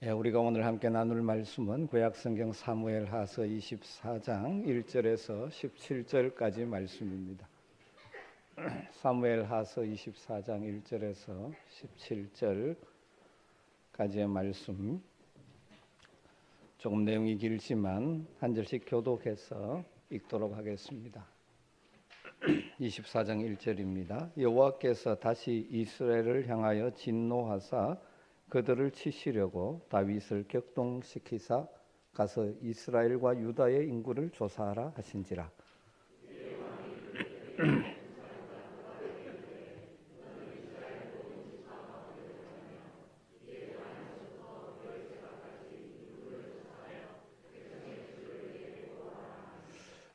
우리가 오늘 함께 나눌 말씀은 구약성경 사무엘하서 24장 1절에서 17절까지 말씀입니다. 사무엘하서 24장 1절에서 17절까지의 말씀, 조금 내용이 길지만 한 절씩 교독해서 읽도록 하겠습니다. 24장 1절입니다. 여호와께서 다시 이스라엘을 향하여 진노하사 그들을 치시려고 다윗을 격동시키사 가서 이스라엘과 유다의 인구를 조사하라 하신지라.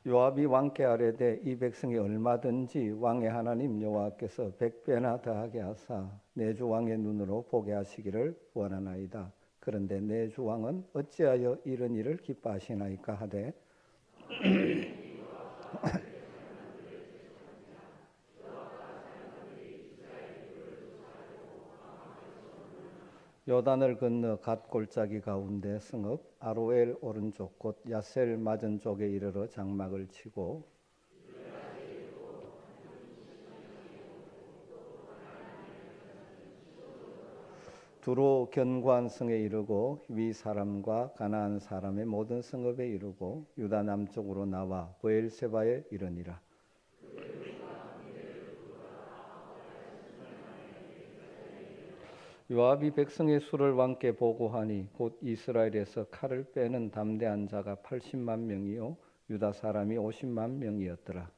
요압이 왕께 아뢰되 이 백성이 얼마든지 왕의 하나님 여호와께서 100배나 더하게 하사 내 주 왕의 눈으로 보게 하시기를 원하나이다. 그런데 내 주 왕은 어찌하여 이런 일을 기뻐하시나이까 하되 요단을 건너 갓 골짜기 가운데 성읍 아로엘 오른쪽 곧 야셀 맞은 쪽에 이르러 장막을 치고 두로 견고한 성에 이르고 위 사람과 가나안 사람의 모든 성읍에 이르고 유다 남쪽으로 나와 브엘세바에 이르니라. 요압이 백성의 수를 왕께 보고하니 곧 이스라엘에서 칼을 빼는 담대한 자가 80만 명이요 유다 사람이 50만 명이었더라.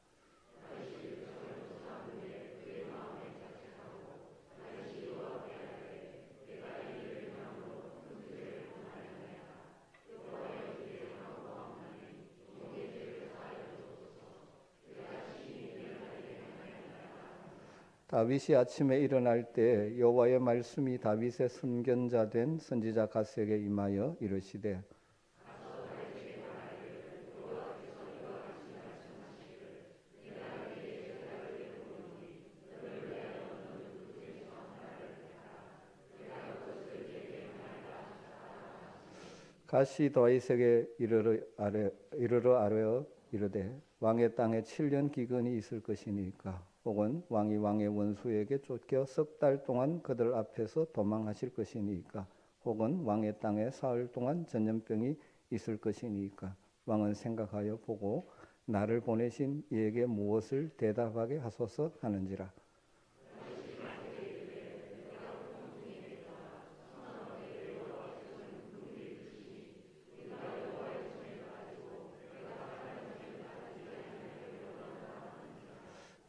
다윗이 아침에 일어날 때 여호와의 말씀이 다윗의 선견자 된 선지자 갓에게 임하여 이르시되 갓이 다윗에게 이르러 아뢰어 이르되 왕의 땅에 7년 기근이 있을 것이니까 혹은 왕이 왕의 원수에게 쫓겨 석 달 동안 그들 앞에서 도망하실 것이니까 혹은 왕의 땅에 사흘 동안 전염병이 있을 것이니까 왕은 생각하여 보고 나를 보내신 이에게 무엇을 대답하게 하소서 하는지라.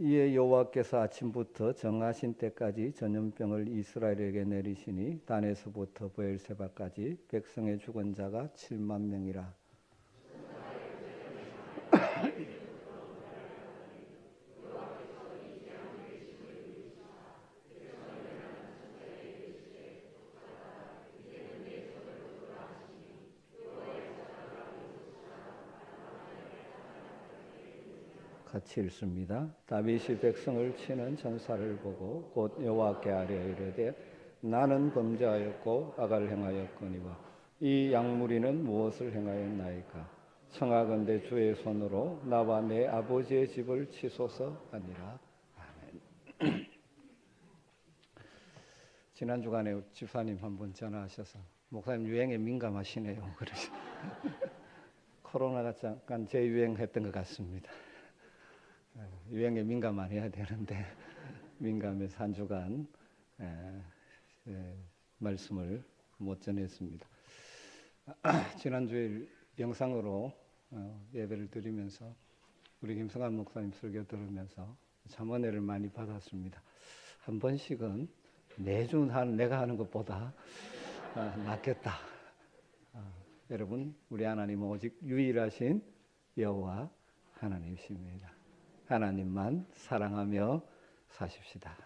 이에 여호와께서 아침부터 정하신 때까지 전염병을 이스라엘에게 내리시니 단에서부터 브엘세바까지 백성의 죽은 자가 7만 명이라. 같이 읽습니다. 다윗이 백성을 치는 전사를 보고 곧 여호와께 아뢰어 이르되 나는 범죄하였고 악을 행하였거니와 이 양무리는 무엇을 행하였나이까? 청하건대 주의 손으로 나와 내 아버지의 집을 치소서 하니라. 아멘. 지난 주간에 집사님 한 분 전화하셔서 목사님 유행에 민감하시네요. 그러시. 코로나가 잠깐 재유행했던 것 같습니다. 유행에 민감만 해야 되는데 민감해서 한 주간 말씀을 못 전했습니다. 지난주에 영상으로 예배를 드리면서 우리 김성환 목사님 설교 들으면서 참 은혜를 많이 받았습니다. 한 번씩은 매주 내가 하는 것보다 낫겠다. 여러분, 우리 하나님은 오직 유일하신 여호와 하나님이십니다. 하나님만 사랑하며 사십시다.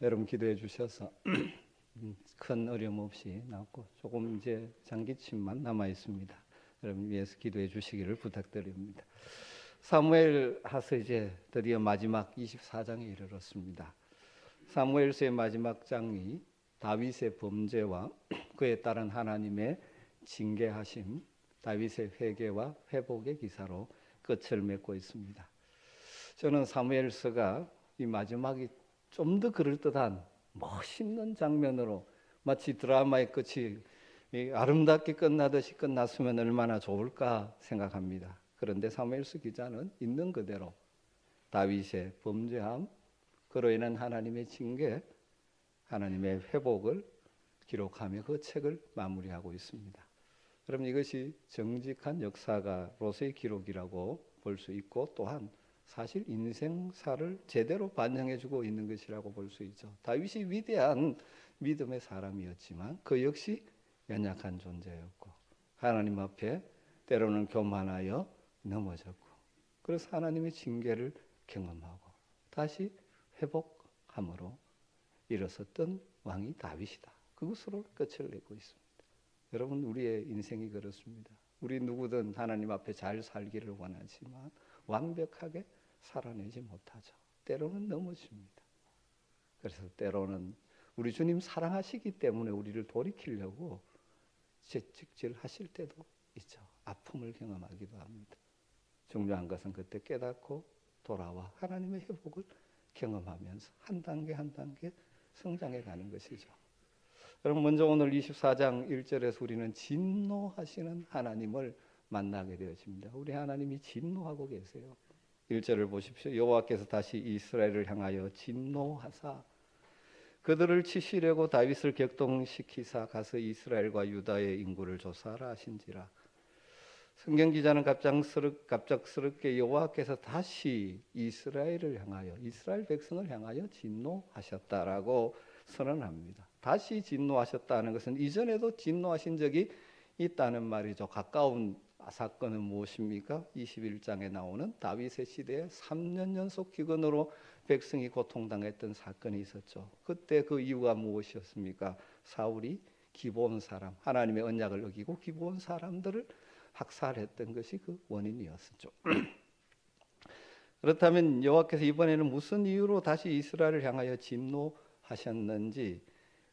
여러분 기도해 주셔서 큰 어려움 없이 나왔고 조금 이제 장기침만 남아 있습니다. 여러분 위해서 기도해 주시기를 부탁드립니다. 사무엘하서 이제 드디어 마지막 24장에 이르렀습니다. 사무엘서의 마지막 장이 다윗의 범죄와 그에 따른 하나님의 징계하심, 다윗의 회개와 회복의 기사로 끝을 맺고 있습니다. 저는 사무엘서가 이 마지막이 좀 더 그럴듯한 멋있는 장면으로 마치 드라마의 끝이 아름답게 끝나듯이 끝났으면 얼마나 좋을까 생각합니다. 그런데 사무엘서 기자는 있는 그대로 다윗의 범죄함, 그로 인한 하나님의 징계, 하나님의 회복을 기록하며 그 책을 마무리하고 있습니다. 그럼 이것이 정직한 역사가로서의 기록이라고 볼 수 있고, 또한 사실 인생사를 제대로 반영해주고 있는 것이라고 볼 수 있죠. 다윗이 위대한 믿음의 사람이었지만 그 역시 연약한 존재였고, 하나님 앞에 때로는 교만하여 넘어졌고, 그래서 하나님의 징계를 경험하고 다시 회복함으로 일어섰던 왕이 다윗이다. 그것으로 끝을 내고 있습니다. 여러분, 우리의 인생이 그렇습니다. 우리 누구든 하나님 앞에 잘 살기를 원하지만 완벽하게 살아내지 못하죠. 때로는 넘어집니다. 그래서 때로는 우리 주님 사랑하시기 때문에 우리를 돌이키려고 채찍질 하실 때도 있죠. 아픔을 경험하기도 합니다. 중요한 것은 그때 깨닫고 돌아와 하나님의 회복을 경험하면서 한 단계 한 단계 성장해 가는 것이죠. 여러분, 먼저 오늘 24장 1절에서 우리는 진노하시는 하나님을 만나게 되어집니다. 우리 하나님이 진노하고 계세요. 1절을 보십시오. 여호와께서 다시 이스라엘을 향하여 진노하사 그들을 치시려고 다윗을 격동시키사 가서 이스라엘과 유다의 인구를 조사하라 하신지라. 성경 기자는 갑작스럽게 여호와께서 다시 이스라엘을 향하여, 이스라엘 백성을 향하여 진노하셨다라고 선언합니다. 다시 진노하셨다는 것은 이전에도 진노하신 적이 있다는 말이죠. 가까운 사건은 무엇입니까? 21장에 나오는 다윗의 시대에 3년 연속 기근으로 백성이 고통당했던 사건이 있었죠. 그때 그 이유가 무엇이었습니까? 사울이 기브온 사람, 하나님의 언약을 어기고 기브온 사람들을 학살했던 것이 그 원인이었었죠. 그렇다면 여호와께서 이번에는 무슨 이유로 다시 이스라엘을 향하여 진노하셨는지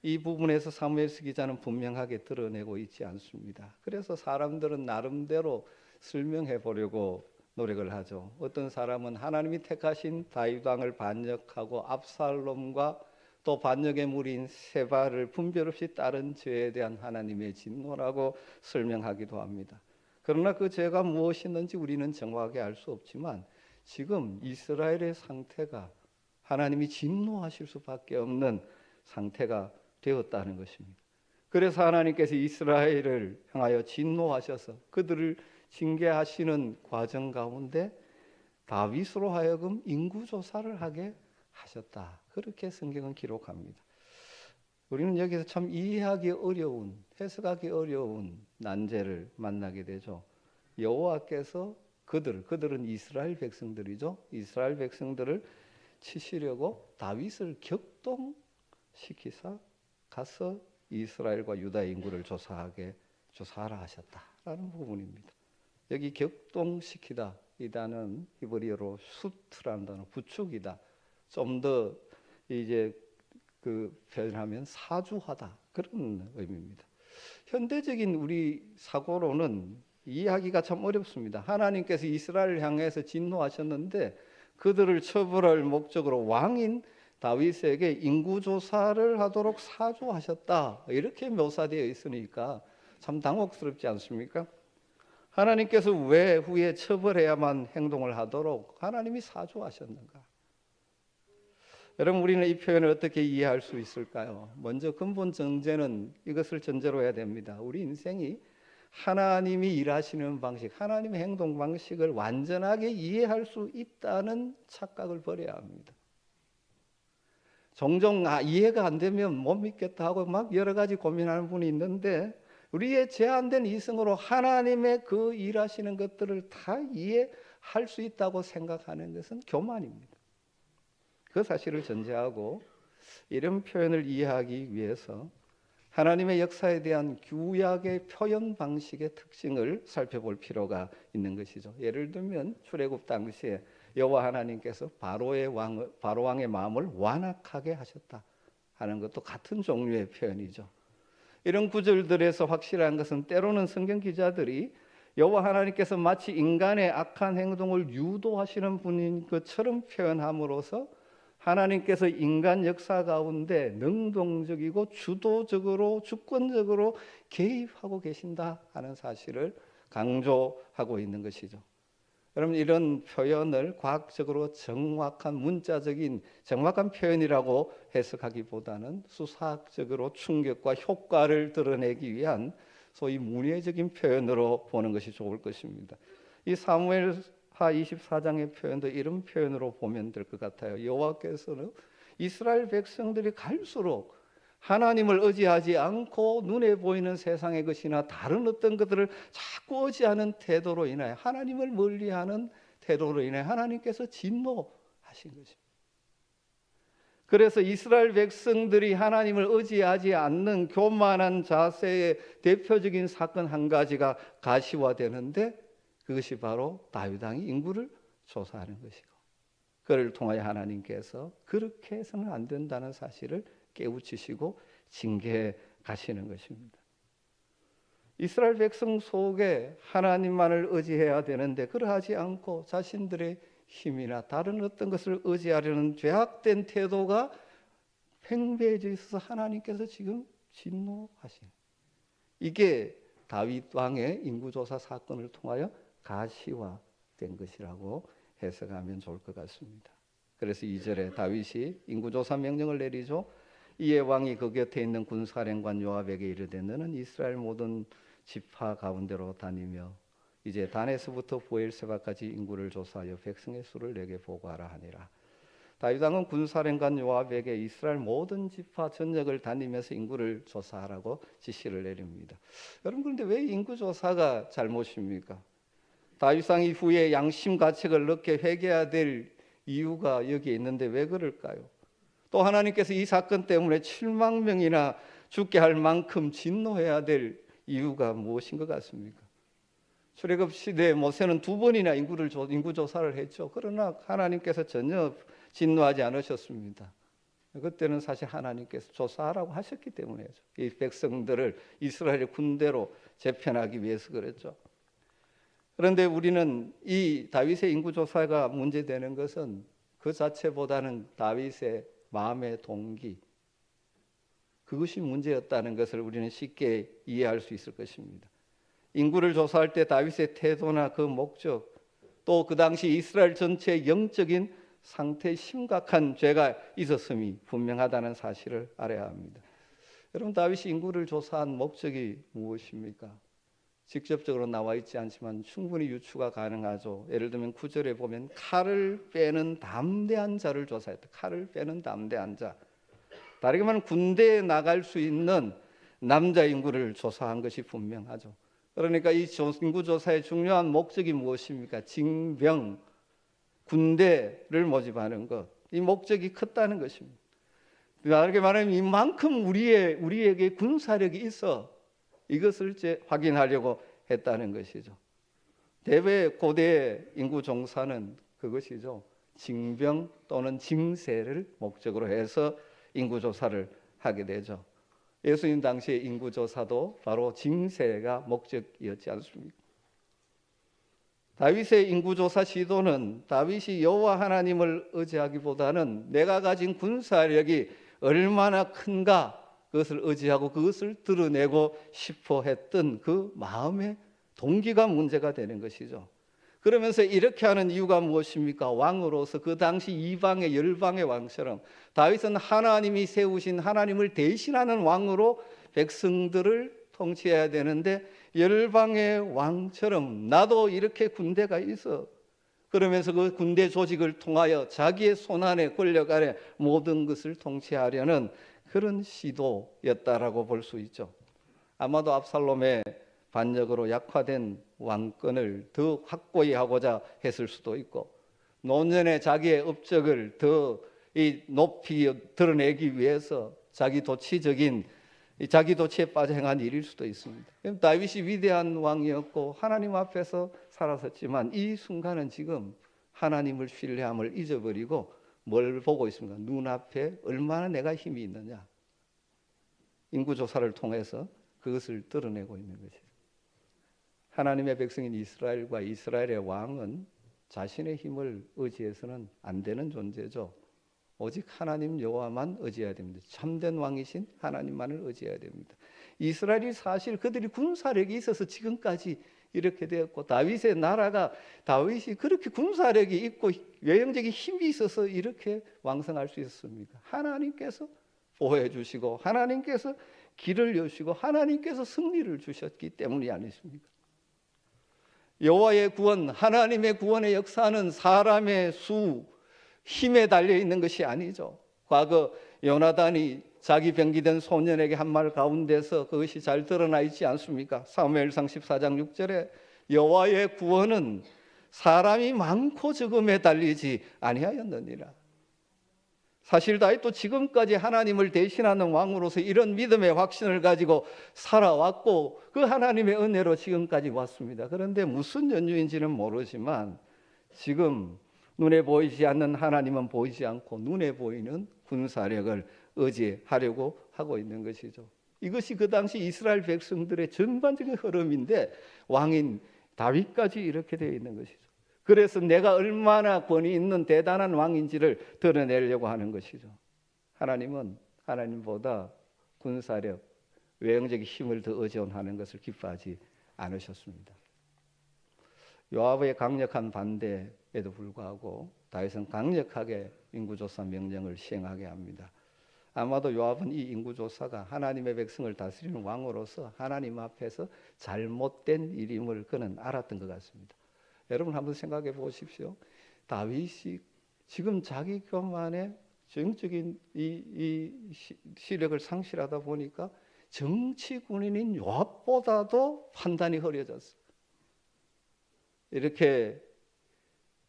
이 부분에서 사무엘서 기자는 분명하게 드러내고 있지 않습니다. 그래서 사람들은 나름대로 설명해 보려고 노력을 하죠. 어떤 사람은 하나님이 택하신 다윗 왕을 반역하고 압살롬과 또 반역의 무리인 세바를 분별 없이 따른 죄에 대한 하나님의 진노라고 설명하기도 합니다. 그러나 그 죄가 무엇이었는지 우리는 정확하게 알 수 없지만 지금 이스라엘의 상태가 하나님이 진노하실 수밖에 없는 상태가 되었다는 것입니다. 그래서 하나님께서 이스라엘을 향하여 진노하셔서 그들을 징계하시는 과정 가운데 다윗으로 하여금 인구조사를 하게 하셨다. 그렇게 성경은 기록합니다. 우리는 여기서 참 이해하기 어려운, 해석하기 어려운 난제를 만나게 되죠. 여호와께서 그들은 이스라엘 백성들이죠. 이스라엘 백성들을 치시려고 다윗을 격동시키사 가서 이스라엘과 유다의 인구를 조사하라 하셨다라는 부분입니다. 여기 격동시키다 이 단어는 히브리어로 수트라는 단어, 부축이다. 좀 더 이제 그 표현하면 사주하다 그런 의미입니다. 현대적인 우리 사고로는 이해하기가 참 어렵습니다. 하나님께서 이스라엘을 향해서 진노하셨는데 그들을 처벌할 목적으로 왕인 다윗에게 인구조사를 하도록 사주하셨다. 이렇게 묘사되어 있으니까 참 당혹스럽지 않습니까? 하나님께서 왜 후에 처벌해야만 행동을 하도록 하나님이 사주하셨는가? 여러분, 우리는 이 표현을 어떻게 이해할 수 있을까요? 먼저 근본 전제는 이것을 전제로 해야 됩니다. 우리 인생이 하나님이 일하시는 방식, 하나님의 행동 방식을 완전하게 이해할 수 있다는 착각을 버려야 합니다. 종종 이해가 안 되면 못 믿겠다 하고 막 여러 가지 고민하는 분이 있는데 우리의 제한된 이성으로 하나님의 그 일하시는 것들을 다 이해할 수 있다고 생각하는 것은 교만입니다. 그 사실을 전제하고 이런 표현을 이해하기 위해서 하나님의 역사에 대한 규약의 표현 방식의 특징을 살펴볼 필요가 있는 것이죠. 예를 들면 출애굽 당시에 여호와 하나님께서 바로 왕의 마음을 완악하게 하셨다 하는 것도 같은 종류의 표현이죠. 이런 구절들에서 확실한 것은 때로는 성경 기자들이 여호와 하나님께서 마치 인간의 악한 행동을 유도하시는 분인 것처럼 표현함으로써 하나님께서 인간 역사 가운데 능동적이고 주도적으로 주권적으로 개입하고 계신다 하는 사실을 강조하고 있는 것이죠. 여러분, 이런 표현을 과학적으로 정확한 문자적인 정확한 표현이라고 해석하기보다는 수사학적으로 충격과 효과를 드러내기 위한 소위 문예적인 표현으로 보는 것이 좋을 것입니다. 이 사무엘하 24장의 표현도 이런 표현으로 보면 될 것 같아요. 여호와께서는 이스라엘 백성들이 갈수록 하나님을 의지하지 않고 눈에 보이는 세상의 것이나 다른 어떤 것들을 자꾸 의지하는 태도로 인하여 하나님을 멀리하는 태도로 인해 하나님께서 진노하신 것입니다. 그래서 이스라엘 백성들이 하나님을 의지하지 않는 교만한 자세의 대표적인 사건 한 가지가 가시화되는데 그것이 바로 다윗 왕이 인구를 조사하는 것이고 그를 통하여 하나님께서 그렇게 해서는 안 된다는 사실을 깨우치시고 징계해 가시는 것입니다. 이스라엘 백성 속에 하나님만을 의지해야 되는데 그러하지 않고 자신들의 힘이나 다른 어떤 것을 의지하려는 죄악된 태도가 팽배해져 있어서 하나님께서 지금 진노하시는, 이게 다윗 왕의 인구조사 사건을 통하여 가시화된 것이라고 해석하면 좋을 것 같습니다. 그래서 2절에 다윗이 인구조사 명령을 내리죠. 이에 왕이 그 곁에 있는 군사령관 요압에게 이르되 너는 이스라엘 모든 지파 가운데로 다니며 이제 단에서부터 브엘세바까지 인구를 조사하여 백성의 수를 내게 보고하라 하니라. 다윗 왕은 군사령관 요압에게 이스라엘 모든 지파 전역을 다니면서 인구를 조사하라고 지시를 내립니다. 여러분, 그런데 왜 인구 조사가 잘못입니까? 다윗 왕 이후에 양심 가책을 넣게 회개해야 될 이유가 여기에 있는데 왜 그럴까요? 또 하나님께서 이 사건 때문에 7만 명이나 죽게 할 만큼 진노해야 될 이유가 무엇인 것 같습니까? 출애굽 시대에 모세는 2번이나 인구조사를 했죠. 그러나 하나님께서 전혀 진노하지 않으셨습니다. 그때는 사실 하나님께서 조사하라고 하셨기 때문이죠. 이 백성들을 이스라엘의 군대로 재편하기 위해서 그랬죠. 그런데 우리는 이 다윗의 인구조사가 문제되는 것은 그 자체보다는 다윗의 마음의 동기, 그것이 문제였다는 것을 우리는 쉽게 이해할 수 있을 것입니다. 인구를 조사할 때 다윗의 태도나 그 목적, 또 그 당시 이스라엘 전체의 영적인 상태에 심각한 죄가 있었음이 분명하다는 사실을 알아야 합니다. 여러분, 다윗이 인구를 조사한 목적이 무엇입니까? 직접적으로 나와 있지 않지만 충분히 유추가 가능하죠. 예를 들면 9절에 보면 칼을 빼는 담대한 자를 조사했다. 칼을 빼는 담대한 자. 다르게 말하면 군대에 나갈 수 있는 남자 인구를 조사한 것이 분명하죠. 그러니까 이 인구조사의 중요한 목적이 무엇입니까? 징병, 군대를 모집하는 것. 이 목적이 컸다는 것입니다. 다르게 말하면 이만큼 우리에게 군사력이 있어 이것을 확인하려고 했다는 것이죠. 대외 고대 인구 종사는 그것이죠. 징병 또는 징세를 목적으로 해서 인구조사를 하게 되죠. 예수님 당시의 인구조사도 바로 징세가 목적이었지 않습니까? 다윗의 인구조사 시도는 다윗이 여호와 하나님을 의지하기보다는 내가 가진 군사력이 얼마나 큰가 그것을 의지하고 그것을 드러내고 싶어 했던 그 마음의 동기가 문제가 되는 것이죠. 그러면서 이렇게 하는 이유가 무엇입니까? 왕으로서 그 당시 이방의 열방의 왕처럼 다윗은 하나님이 세우신 하나님을 대신하는 왕으로 백성들을 통치해야 되는데 열방의 왕처럼 나도 이렇게 군대가 있어. 그러면서 그 군대 조직을 통하여 자기의 손안에 권력 아래 모든 것을 통치하려는 그런 시도였다라고 볼 수 있죠. 아마도 압살롬의 반역으로 약화된 왕권을 더 확고히 하고자 했을 수도 있고 노년의 자기의 업적을 더 높이 드러내기 위해서 자기 도치에 빠져 행한 일일 수도 있습니다. 다윗이 위대한 왕이었고 하나님 앞에서 살았었지만 이 순간은 지금 하나님을 신뢰함을 잊어버리고 뭘 보고 있습니까? 눈앞에 얼마나 내가 힘이 있느냐. 인구조사를 통해서 그것을 드러내고 있는 것이죠. 하나님의 백성인 이스라엘과 이스라엘의 왕은 자신의 힘을 의지해서는 안 되는 존재죠. 오직 하나님 여호와만 의지해야 됩니다. 참된 왕이신 하나님만을 의지해야 됩니다. 이스라엘이 사실 그들이 군사력이 있어서 지금까지 이렇게 되었고, 다윗의 나라가 다윗이 그렇게 군사력이 있고 외형적인 힘이 있어서 이렇게 왕성할 수 있었습니까? 하나님께서 보호해 주시고 하나님께서 길을 여시고 하나님께서 승리를 주셨기 때문이 아니십니까? 여호와의 구원, 하나님의 구원의 역사는 사람의 수, 힘에 달려 있는 것이 아니죠. 과거 요나단이 자기 병기된 소년에게 한 말 가운데서 그것이 잘 드러나 있지 않습니까? 사무엘상 14장 6절에 여호와의 구원은 사람이 많고 적음에 달리지 아니하였느니라. 사실 다윗도 지금까지 하나님을 대신하는 왕으로서 이런 믿음의 확신을 가지고 살아왔고 그 하나님의 은혜로 지금까지 왔습니다. 그런데 무슨 연유인지는 모르지만 지금 눈에 보이지 않는 하나님은 보이지 않고 눈에 보이는 군사력을 의지하려고 하고 있는 것이죠. 이것이 그 당시 이스라엘 백성들의 전반적인 흐름인데 왕인 다윗까지 이렇게 되어 있는 것이죠. 그래서 내가 얼마나 권위 있는 대단한 왕인지를 드러내려고 하는 것이죠. 하나님은 하나님보다 군사력, 외형적인 힘을 더 의존하는 것을 기뻐하지 않으셨습니다. 요압의 강력한 반대에도 불구하고 다윗은 강력하게 인구조사 명령을 시행하게 합니다. 아마도 요압은 이 인구조사가 하나님의 백성을 다스리는 왕으로서 하나님 앞에서 잘못된 일임을 그는 알았던 것 같습니다. 여러분 한번 생각해 보십시오. 다윗이 지금 자기 것만의 정적인 이 시력을 상실하다 보니까 정치 군인인 요압보다도 판단이 흐려졌어요. 이렇게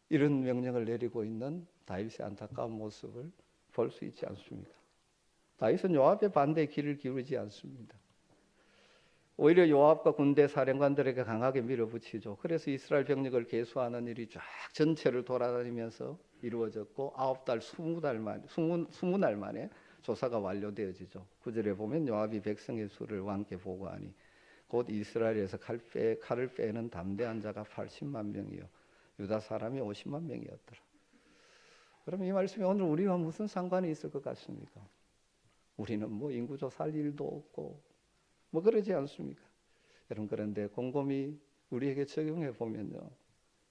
이런 명령을 내리고 있는 다윗의 안타까운 모습을 볼 수 있지 않습니까? 다윗은 요압의 반대에 귀를 기울이지 않습니다. 오히려 요압과 군대 사령관들에게 강하게 밀어붙이죠. 그래서 이스라엘 병력을 계수하는 일이 쫙 전체를 돌아다니면서 이루어졌고 9달 20날 만에 조사가 완료되어지죠. 9절에 보면 요압이 백성의 수를 왕께 보고하니 곧 이스라엘에서 칼을 빼는 담대한 자가 80만 명이요 유다 사람이 50만 명이었더라. 그럼 이 말씀이 오늘 우리와 무슨 상관이 있을 것 같습니까? 우리는 뭐 인구조사할 일도 없고 뭐 그러지 않습니까? 여러분 그런데 곰곰이 우리에게 적용해 보면요,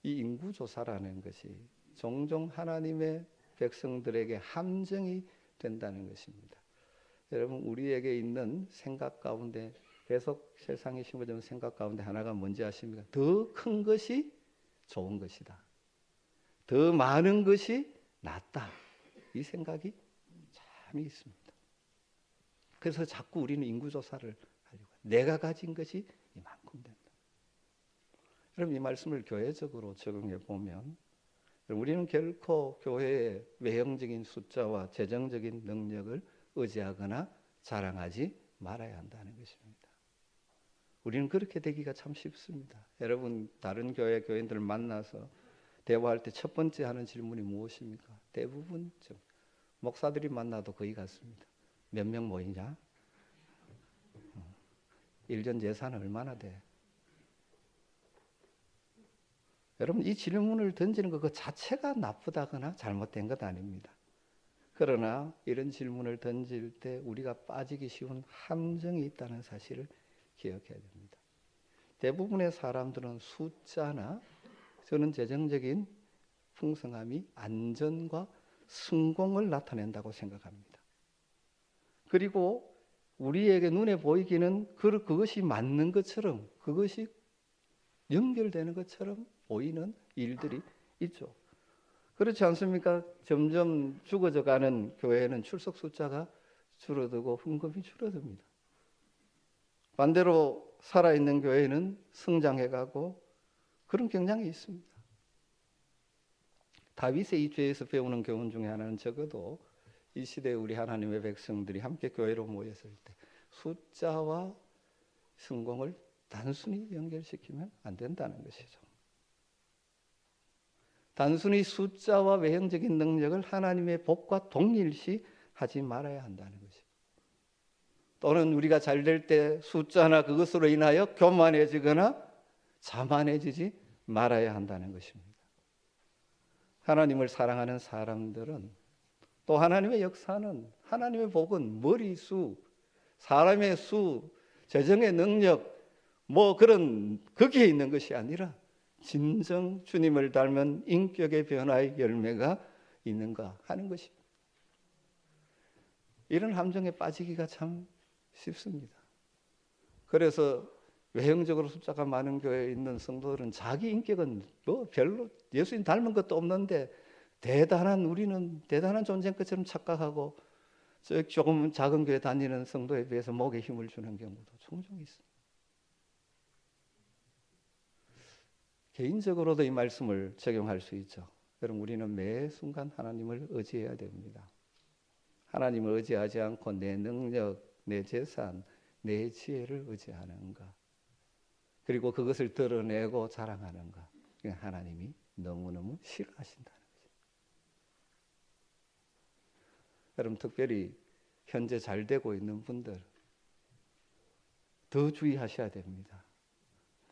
이 인구조사라는 것이 종종 하나님의 백성들에게 함정이 된다는 것입니다. 여러분 우리에게 있는 생각 가운데 계속 세상에 심어진 생각 가운데 하나가 뭔지 아십니까? 더 큰 것이 좋은 것이다. 더 많은 것이 낫다. 이 생각이 참 있습니다. 그래서 자꾸 우리는 인구조사를 하려고 해요. 내가 가진 것이 이만큼 된다. 여러분 이 말씀을 교회적으로 적용해 보면 우리는 결코 교회의 외형적인 숫자와 재정적인 능력을 의지하거나 자랑하지 말아야 한다는 것입니다. 우리는 그렇게 되기가 참 쉽습니다. 여러분 다른 교인들을 만나서 대화할 때 첫 번째 하는 질문이 무엇입니까? 대부분 목사들이 만나도 거의 같습니다. 몇 명 모이냐? 1년 예산 얼마나 돼? 여러분 이 질문을 던지는 것 그 자체가 나쁘다거나 잘못된 것 아닙니다. 그러나 이런 질문을 던질 때 우리가 빠지기 쉬운 함정이 있다는 사실을 기억해야 됩니다. 대부분의 사람들은 숫자나 저는 재정적인 풍성함이 안전과 성공을 나타낸다고 생각합니다. 그리고 우리에게 눈에 보이기는 그것이 맞는 것처럼 그것이 연결되는 것처럼 보이는 일들이 있죠. 그렇지 않습니까? 점점 죽어져가는 교회는 출석 숫자가 줄어들고 헌금이 줄어듭니다. 반대로 살아있는 교회는 성장해가고 그런 경향이 있습니다. 다윗의 이 죄에서 배우는 교훈 중에 하나는 적어도 이 시대에 우리 하나님의 백성들이 함께 교회로 모였을 때 숫자와 성공을 단순히 연결시키면 안 된다는 것이죠. 단순히 숫자와 외형적인 능력을 하나님의 복과 동일시 하지 말아야 한다는 것이죠. 또는 우리가 잘 될 때 숫자나 그것으로 인하여 교만해지거나 자만해지지 말아야 한다는 것입니다. 하나님을 사랑하는 사람들은, 또 하나님의 역사는, 하나님의 복은 머리수, 사람의 수, 재정의 능력, 그런 거기에 있는 것이 아니라 진정 주님을 닮은 인격의 변화의 열매가 있는가 하는 것입니다. 이런 함정에 빠지기가 참 쉽습니다. 그래서 외형적으로 숫자가 많은 교회에 있는 성도들은 자기 인격은 별로 예수님 닮은 것도 없는데 우리는 대단한 존재인 것처럼 착각하고 조금 작은 교회 다니는 성도에 비해서 목에 힘을 주는 경우도 종종 있습니다. 개인적으로도 이 말씀을 적용할 수 있죠. 여러분, 우리는 매 순간 하나님을 의지해야 됩니다. 하나님을 의지하지 않고 내 능력, 내 재산, 내 지혜를 의지하는가, 그리고 그것을 드러내고 자랑하는가, 하나님이 너무너무 싫어하신다는 거죠. 여러분, 특별히 현재 잘 되고 있는 분들 더 주의하셔야 됩니다.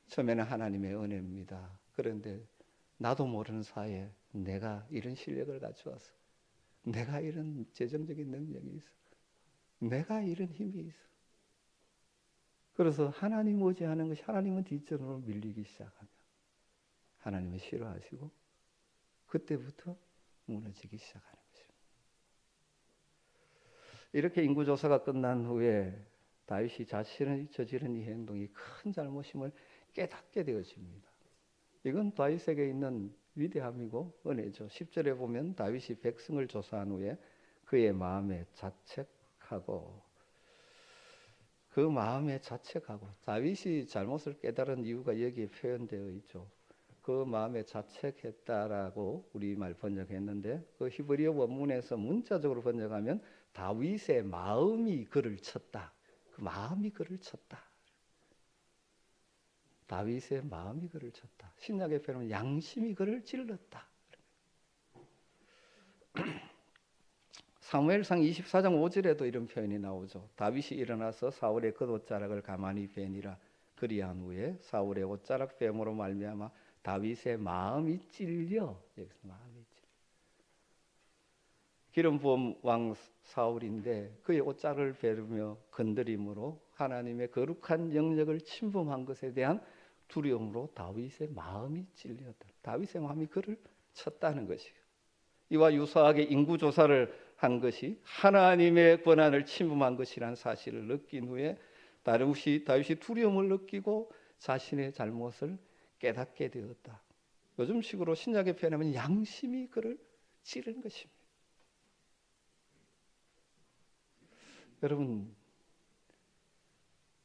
처음에는 하나님의 은혜입니다. 그런데 나도 모르는 사이에 내가 이런 실력을 갖추어서, 내가 이런 재정적인 능력이 있어, 내가 이런 힘이 있어, 그래서 하나님 의지하는 것이 하나님은 뒷전으로 밀리기 시작하면 하나님은 싫어하시고 그때부터 무너지기 시작하는 것입니다. 이렇게 인구조사가 끝난 후에 다윗이 자신이 저지른 이 행동이 큰 잘못임을 깨닫게 되어집니다. 이건 다윗에게 있는 위대함이고 은혜죠. 10절에 보면 다윗이 백성을 조사한 후에 그의 마음에 자책하고, 다윗이 잘못을 깨달은 이유가 여기에 표현되어 있죠. 그 마음에 자책했다라고 우리말 번역했는데, 그 히브리어 원문에서 문자적으로 번역하면 다윗의 마음이 그를 쳤다. 그 마음이 그를 쳤다. 다윗의 마음이 그를 쳤다. 신약의 표현은 양심이 그를 찔렀다. 사무엘상 24장 5절에도 이런 표현이 나오죠. 다윗이 일어나서 사울의 겉옷자락을 가만히 베니라. 그리한 후에 사울의 옷자락 뱀으로 말미암아 다윗의 마음이 찔려. 여기서 마음이 찔려. 기름 부은 왕 사울인데 그의 옷자락을 베르며 건드림으로 하나님의 거룩한 영역을 침범한 것에 대한 두려움으로 다윗의 마음이 찔렸다. 다윗의 마음이 그를 쳤다는 것이에요. 이와 유사하게 인구조사를 한 것이 하나님의 권한을 침범한 것이라는 사실을 느낀 후에 다윗이 두려움을 느끼고 자신의 잘못을 깨닫게 되었다. 요즘식으로 신약에 표현하면 양심이 그를 찌른 것입니다. 여러분,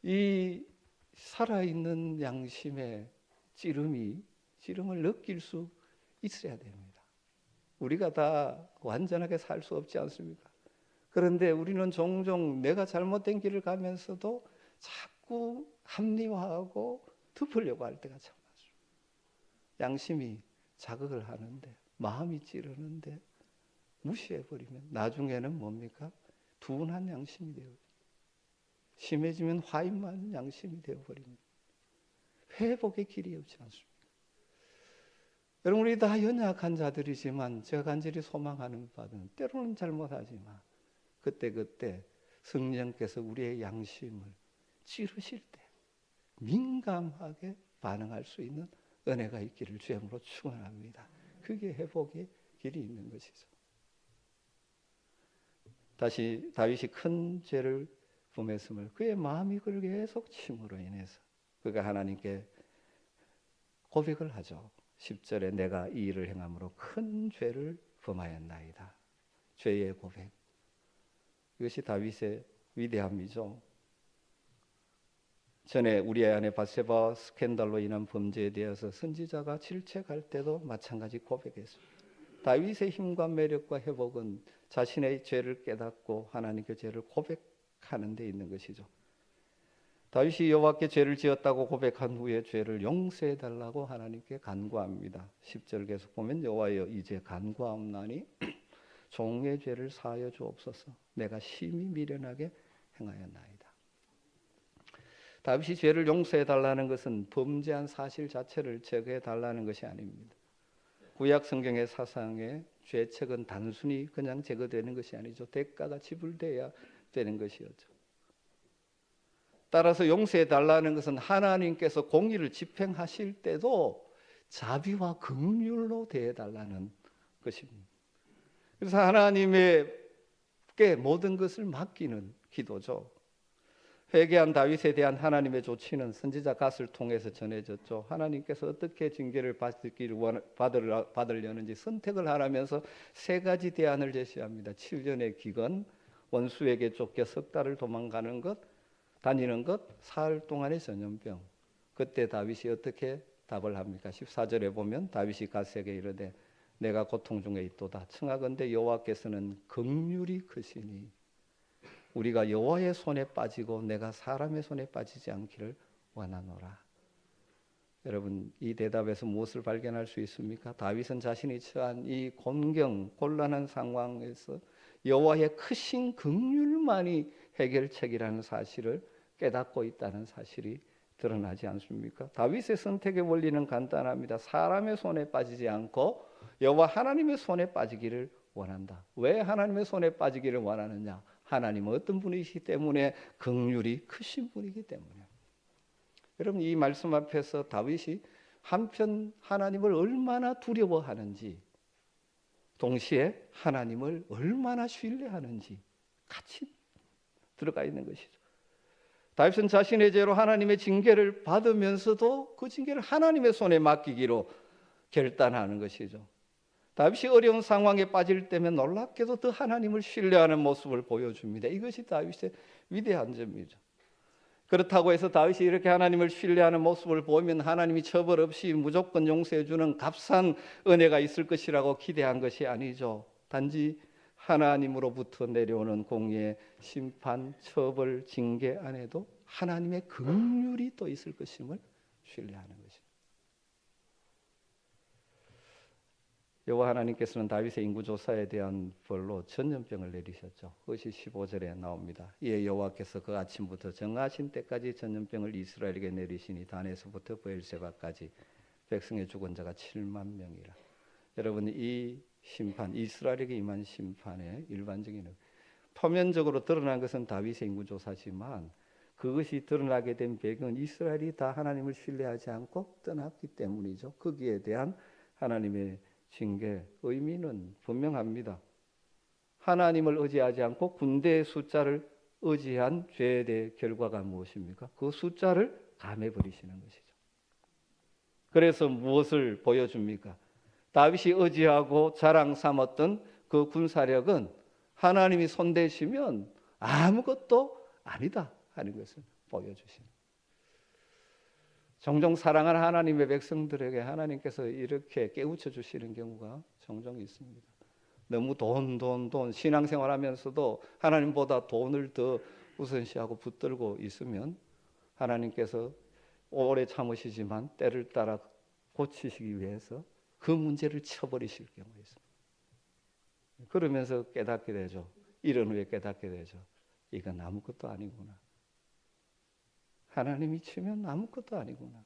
이 살아있는 양심의 찌름을 느낄 수 있어야 됩니다. 우리가 다 완전하게 살 수 없지 않습니까? 그런데 우리는 종종 내가 잘못된 길을 가면서도 자꾸 합리화하고 덮으려고 할 때가 참 많습니다. 양심이 자극을 하는데, 마음이 찌르는데 무시해버리면 나중에는 뭡니까? 둔한 양심이 되어버립니다. 심해지면 화인 많은 양심이 되어버립니다. 회복의 길이 없지 않습니까? 여러분, 우리 다 연약한 자들이지만 제가 간절히 소망하는 바는, 때로는 잘못하지만 그때 성령께서 우리의 양심을 찌르실 때 민감하게 반응할 수 있는 은혜가 있기를 주님으로 축원합니다. 그게 회복의 길이 있는 것이죠. 다시 다윗이 큰 죄를 범했음을, 그의 마음이 그를 계속 침으로 인해서 그가 하나님께 고백을 하죠. 10절에 내가 이 일을 행함으로 큰 죄를 범하였나이다. 죄의 고백. 이것이 다윗의 위대함이죠. 전에 우리의 아내 바세바 스캔들로 인한 범죄에 대해서 선지자가 질책할 때도 마찬가지 고백했습니다. 다윗의 힘과 매력과 회복은 자신의 죄를 깨닫고 하나님께 죄를 고백하는 데 있는 것이죠. 다윗이 여호와께 죄를 지었다고 고백한 후에 죄를 용서해 달라고 하나님께 간구합니다. 10절 계속 보면 여호와여 이제 간구하옵나니 종의 죄를 사하여 주옵소서. 내가 심히 미련하게 행하였나이다. 다윗이 죄를 용서해 달라는 것은 범죄한 사실 자체를 제거해 달라는 것이 아닙니다. 구약 성경의 사상의 죄책은 단순히 그냥 제거되는 것이 아니죠. 대가가 지불돼야 되는 것이었죠. 따라서 용서해 달라는 것은 하나님께서 공의를 집행하실 때도 자비와 긍휼로 대해 달라는 것입니다. 그래서 하나님께 모든 것을 맡기는 기도죠. 회개한 다윗에 대한 하나님의 조치는 선지자 갓을 통해서 전해졌죠. 하나님께서 어떻게 징계를 받으려는지 선택을 하라면서 세 가지 대안을 제시합니다. 7년의 기근, 원수에게 쫓겨 석 달을 도망가는 것, 다니는 것, 사흘 동안의 전염병. 그때 다윗이 어떻게 답을 합니까? 14절에 보면 다윗이 갓에게 이르되 내가 고통 중에 있도다. 청하건대 여호와께서는 긍휼이 크시니 우리가 여호와의 손에 빠지고 내가 사람의 손에 빠지지 않기를 원하노라. 여러분, 이 대답에서 무엇을 발견할 수 있습니까? 다윗은 자신이 처한 이 곤란한 상황에서 여호와의 크신 긍휼만이 해결책이라는 사실을 깨닫고 있다는 사실이 드러나지 않습니까? 다윗의 선택의 원리는 간단합니다. 사람의 손에 빠지지 않고 여호와 하나님의 손에 빠지기를 원한다. 왜 하나님의 손에 빠지기를 원하느냐? 하나님은 어떤 분이시기 때문에 긍휼이 크신 분이기 때문에. 여러분, 이 말씀 앞에서 다윗이 한편 하나님을 얼마나 두려워하는지, 동시에 하나님을 얼마나 신뢰하는지 같이 들어가 있는 것이죠. 다윗은 자신의 죄로 하나님의 징계를 받으면서도 그 징계를 하나님의 손에 맡기기로 결단하는 것이죠. 다윗이 어려운 상황에 빠질 때면 놀랍게도 더 하나님을 신뢰하는 모습을 보여줍니다. 이것이 다윗의 위대한 점이죠. 그렇다고 해서 다윗이 이렇게 하나님을 신뢰하는 모습을 보면 하나님이 처벌 없이 무조건 용서해 주는 값싼 은혜가 있을 것이라고 기대한 것이 아니죠. 단지 하나님으로부터 내려오는 공의의 심판, 처벌, 징계 안에도 하나님의 긍휼이 또 있을 것임을 신뢰하는 것입니다. 여호와 하나님께서는 다윗의 인구조사에 대한 벌로 전염병을 내리셨죠. 그것이 15절에 나옵니다. 이에 여호와께서 그 아침부터 정하신 때까지 전염병을 이스라엘에게 내리시니 단에서부터 브엘세바까지 백성의 죽은 자가 7만 명이라. 여러분, 이 심판, 이스라엘에게 임한 심판의 일반적인 표면적으로 드러난 것은 다윗의 인구조사지만 그것이 드러나게 된 배경은 이스라엘이 다 하나님을 신뢰하지 않고 떠났기 때문이죠. 거기에 대한 하나님의 징계 의미는 분명합니다. 하나님을 의지하지 않고 군대의 숫자를 의지한 죄에 대해 결과가 무엇입니까? 그 숫자를 감해버리시는 것이죠. 그래서 무엇을 보여줍니까? 다윗이 의지하고 자랑 삼았던 그 군사력은 하나님이 손대시면 아무것도 아니다 하는 것을 보여주십니다. 종종 사랑하는 하나님의 백성들에게 하나님께서 이렇게 깨우쳐 주시는 경우가 종종 있습니다. 너무 돈 신앙생활하면서도 하나님보다 돈을 더 우선시하고 붙들고 있으면 하나님께서 오래 참으시지만 때를 따라 고치시기 위해서 그 문제를 쳐버리실 경우가 있습니다. 그러면서 깨닫게 되죠. 이런 후에 깨닫게 되죠. 이건 아무것도 아니구나. 하나님이 치면 아무것도 아니구나.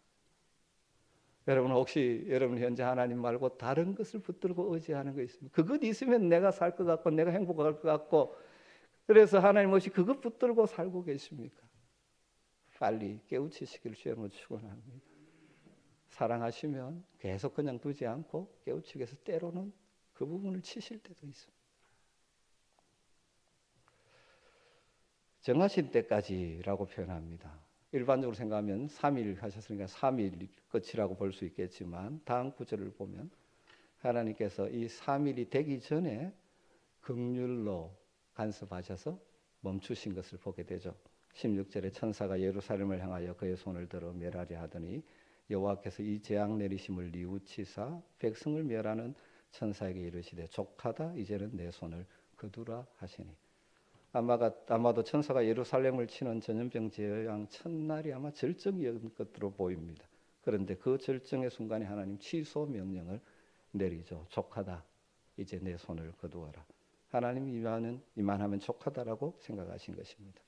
여러분, 혹시 여러분 현재 하나님 말고 다른 것을 붙들고 의지하는 거 있습니까? 그것 있으면 내가 살 것 같고 내가 행복할 것 같고 그래서 하나님 없이 그것 붙들고 살고 계십니까? 빨리 깨우치시길 주님으로 축원합니다. 사랑하시면 계속 그냥 두지 않고 깨우치기 위해서 때로는 그 부분을 치실 때도 있습니다. 정하신 때까지라고 표현합니다. 일반적으로 생각하면 3일 하셨으니까 3일 끝이라고 볼 수 있겠지만 다음 구절을 보면 하나님께서 이 3일이 되기 전에 긍휼로 간섭하셔서 멈추신 것을 보게 되죠. 16절에 천사가 예루살렘을 향하여 그의 손을 들어 멸하려 하더니 여호와께서 이 재앙 내리심을 뉘우치사 백성을 멸하는 천사에게 이르시되 족하다 이제는 내 손을 거두라 하시니 아마도 천사가 예루살렘을 치는 전염병 재앙 첫날이 아마 절정이었던 것으로 보입니다. 그런데 그 절정의 순간에 하나님 취소 명령을 내리죠. 족하다. 이제 내 손을 거두어라. 하나님이 이만하면 족하다라고 생각하신 것입니다.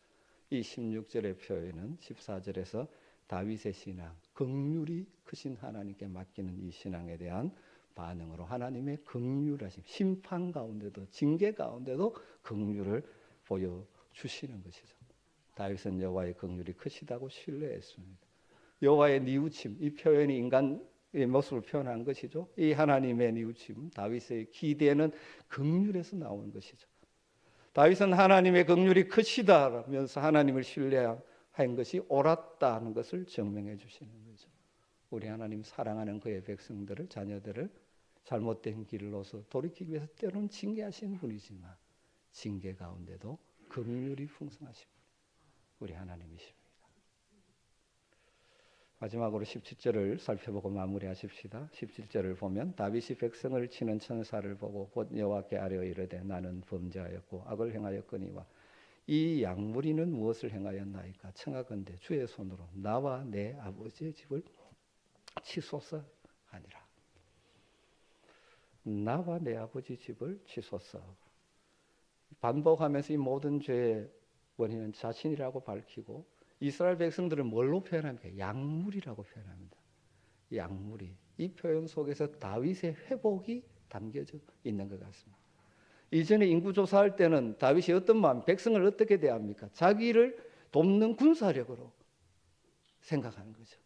이 16절의 표현은 14절에서 다윗의 신앙, 긍휼이 크신 하나님께 맡기는 이 신앙에 대한 반응으로 하나님의 긍휼하심, 심판 가운데도 징계 가운데도 긍휼을 보여주시는 것이죠. 다윗은 여호와의 긍휼이 크시다고 신뢰했습니다. 여호와의 뉘우침, 이 표현이 인간의 모습을 표현한 것이죠. 이 하나님의 뉘우침, 다윗의 기대는 긍휼에서 나온 것이죠. 다윗은 하나님의 긍휼이 크시다라면서 하나님을 신뢰한 것이 옳았다는 것을 증명해 주시는 거죠. 우리 하나님 사랑하는 그의 백성들을, 자녀들을 잘못된 길로서 돌이키기 위해서 때로는 징계하시는 분이지만 징계 가운데도 긍휼이 풍성하신 분, 우리 하나님이십니다. 마지막으로 17절을 살펴보고 마무리하십시다. 17절을 보면 다윗이 백성을 치는 천사를 보고 곧 여호와께 아뢰어 이르되 나는 범죄하였고 악을 행하였거니와 이 양무리는 무엇을 행하였나이까? 청하건대 주의 손으로 나와 내 아버지의 집을 치소서 하니라. 나와 내 아버지 집을 치소서. 반복하면서 이 모든 죄의 원인은 자신이라고 밝히고 이스라엘 백성들은 뭘로 표현합니까? 약물이라고 표현합니다. 약물이. 이 표현 속에서 다윗의 회복이 담겨져 있는 것 같습니다. 이전에 인구조사할 때는 다윗이 어떤 마음, 백성을 어떻게 대합니까? 자기를 돕는 군사력으로 생각하는 거죠.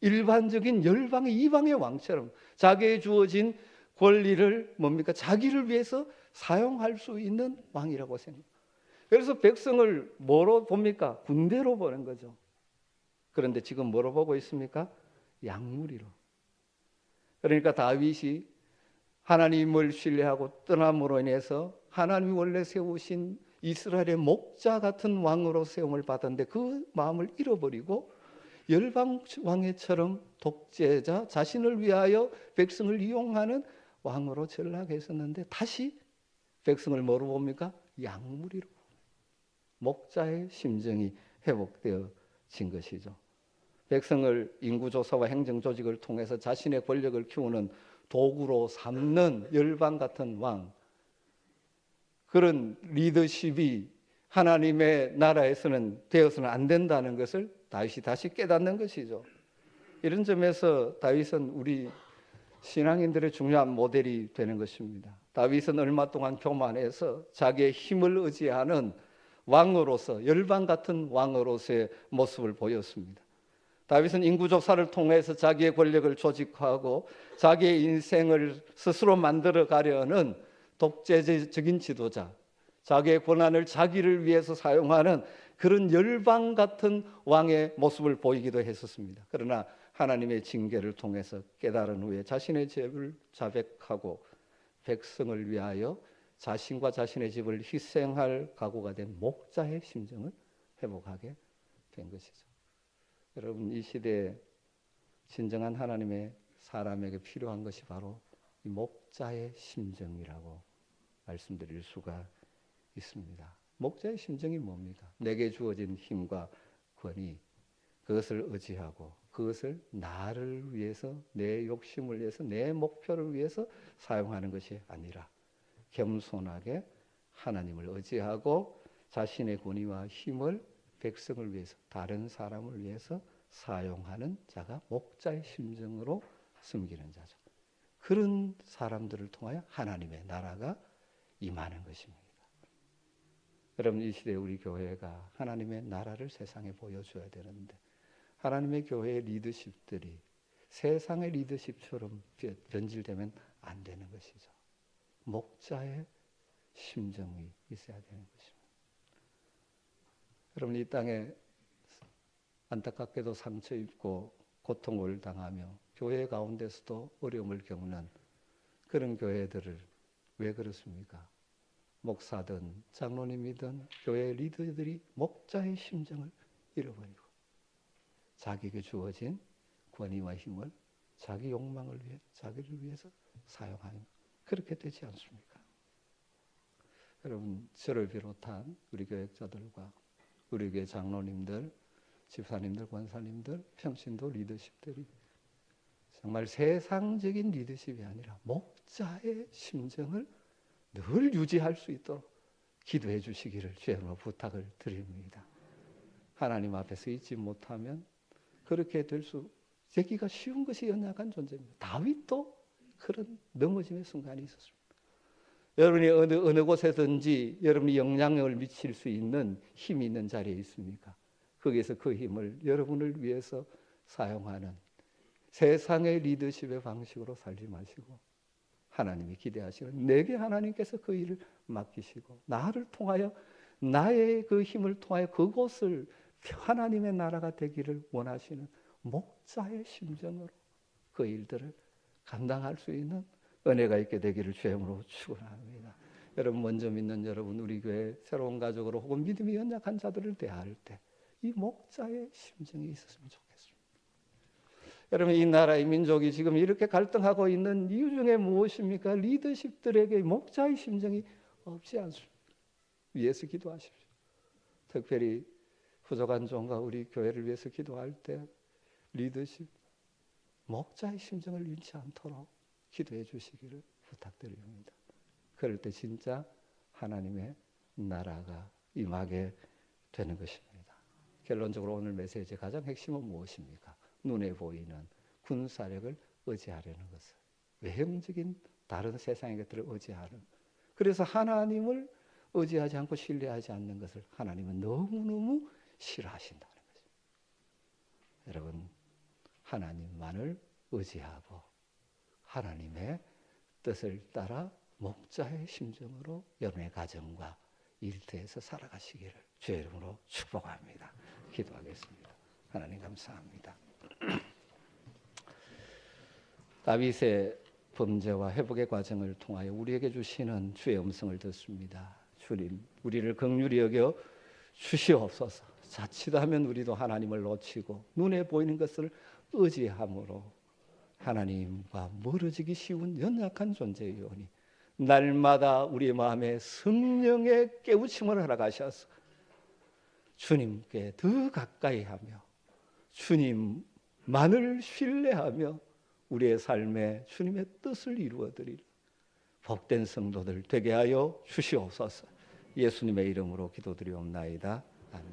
일반적인 열방의 이방의 왕처럼 자기에 주어진 권리를 뭡니까? 자기를 위해서 사용할 수 있는 왕이라고 생각합니다. 그래서 백성을 뭐로 봅니까? 군대로 보는 거죠. 그런데 지금 뭐로 보고 있습니까? 약물이로. 그러니까 다윗이 하나님을 신뢰하고 떠남으로 인해서 하나님이 원래 세우신 이스라엘의 목자 같은 왕으로 세움을 받았는데 그 마음을 잃어버리고 열방 왕처럼 독재자, 자신을 위하여 백성을 이용하는 왕으로 전락했었는데 다시 백성을 뭐로 봅니까? 약물이로. 목자의 심정이 회복되어진 것이죠. 백성을 인구조사와 행정조직을 통해서 자신의 권력을 키우는 도구로 삼는 열방 같은 왕, 그런 리더십이 하나님의 나라에서는 되어서는 안 된다는 것을 다윗이 다시 깨닫는 것이죠. 이런 점에서 다윗은 우리 신앙인들의 중요한 모델이 되는 것입니다. 다윗은 얼마 동안 교만해서 자기의 힘을 의지하는 왕으로서, 열방 같은 왕으로서의 모습을 보였습니다. 다윗은 인구조사를 통해서 자기의 권력을 조직화하고 자기의 인생을 스스로 만들어 가려는 독재적인 지도자, 자기의 권한을 자기를 위해서 사용하는 그런 열방 같은 왕의 모습을 보이기도 했었습니다. 그러나 하나님의 징계를 통해서 깨달은 후에 자신의 죄를 자백하고 백성을 위하여 자신과 자신의 집을 희생할 각오가 된 목자의 심정을 회복하게 된 것이죠. 여러분, 이 시대에 진정한 하나님의 사람에게 필요한 것이 바로 이 목자의 심정이라고 말씀드릴 수가 있습니다. 목자의 심정이 뭡니까? 내게 주어진 힘과 권위, 그것을 의지하고 그것을 나를 위해서, 내 욕심을 위해서, 내 목표를 위해서 사용하는 것이 아니라 겸손하게 하나님을 의지하고 자신의 권위와 힘을 백성을 위해서, 다른 사람을 위해서 사용하는 자가 목자의 심정으로 숨기는 자죠. 그런 사람들을 통하여 하나님의 나라가 임하는 것입니다. 여러분, 이 시대에 우리 교회가 하나님의 나라를 세상에 보여줘야 되는데 하나님의 교회의 리더십들이 세상의 리더십처럼 변질되면 안 되는 것이죠. 목자의 심정이 있어야 되는 것입니다. 여러분, 이 땅에 안타깝게도 상처 입고 고통을 당하며 교회 가운데서도 어려움을 겪는 그런 교회들을 왜 그렇습니까? 목사든 장로님이든 교회 리더들이 목자의 심정을 잃어버리고 자기에게 주어진 권위와 힘을 자기 욕망을 위해, 자기를 위해서 사용하는, 그렇게 되지 않습니까? 여러분, 저를 비롯한 우리 교역자들과 우리 교회 장로님들, 집사님들, 권사님들, 평신도 리더십들이 정말 세상적인 리더십이 아니라 목자의 심정을 늘 유지할 수 있도록 기도해 주시기를 주님으로 부탁을 드립니다. 하나님 앞에 서 있지 못하면 그렇게 될 수 되기가 쉬운 것이 연약한 존재입니다. 다윗도 그런 넘어짐의 순간이 있었습니다. 여러분이 어느 곳에든지 여러분이 영향력을 미칠 수 있는 힘이 있는 자리에 있습니까? 거기에서 그 힘을 여러분을 위해서 사용하는 세상의 리더십의 방식으로 살지 마시고 하나님이 기대하시는 내게 하나님께서 그 일을 맡기시고 나를 통하여 나의 그 힘을 통하여 그곳을 하나님의 나라가 되기를 원하시는 목자의 심정으로 그 일들을 감당할 수 있는 은혜가 있게 되기를 주의 이름으로 축원합니다. 여러분 먼저 믿는 여러분 우리 교회 새로운 가족으로 혹은 믿음이 연약한 자들을 대할 때 이 목자의 심정이 있었으면 좋겠습니다. 여러분 이 나라의 민족이 지금 이렇게 갈등하고 있는 이유 중에 무엇입니까? 리더십들에게 목자의 심정이 없지 않습니다. 위해서 기도하십시오. 특별히 부족한 종과 우리 교회를 위해서 기도할 때 리더십, 목자의 심정을 잃지 않도록 기도해 주시기를 부탁드립니다. 그럴 때 진짜 하나님의 나라가 임하게 되는 것입니다. 결론적으로 오늘 메시지의 가장 핵심은 무엇입니까? 눈에 보이는 군사력을 의지하려는 것을, 외형적인 다른 세상의 것들을 의지하는, 그래서 하나님을 의지하지 않고 신뢰하지 않는 것을 하나님은 너무너무 싫어하신다는 것입니다. 여러분 하나님만을 의지하고 하나님의 뜻을 따라 목자의 심정으로 여러분의 가정과 일터에서 살아가시기를 주의 이름으로 축복합니다. 기도하겠습니다. 하나님 감사합니다. 다윗의 범죄와 회복의 과정을 통하여 우리에게 주시는 주의 음성을 듣습니다. 주님, 우리를 긍휼히 여겨 주시옵소서. 자칫하면 우리도 하나님을 놓치고 눈에 보이는 것을 의지함으로 하나님과 멀어지기 쉬운 연약한 존재이오니 날마다 우리 마음에 성령의 깨우침을 하러 가셔서 주님께 더 가까이 하며 주님만을 신뢰하며 우리의 삶에 주님의 뜻을 이루어드릴 복된 성도들 되게 하여 주시옵소서. 예수님의 이름으로 기도드리옵나이다.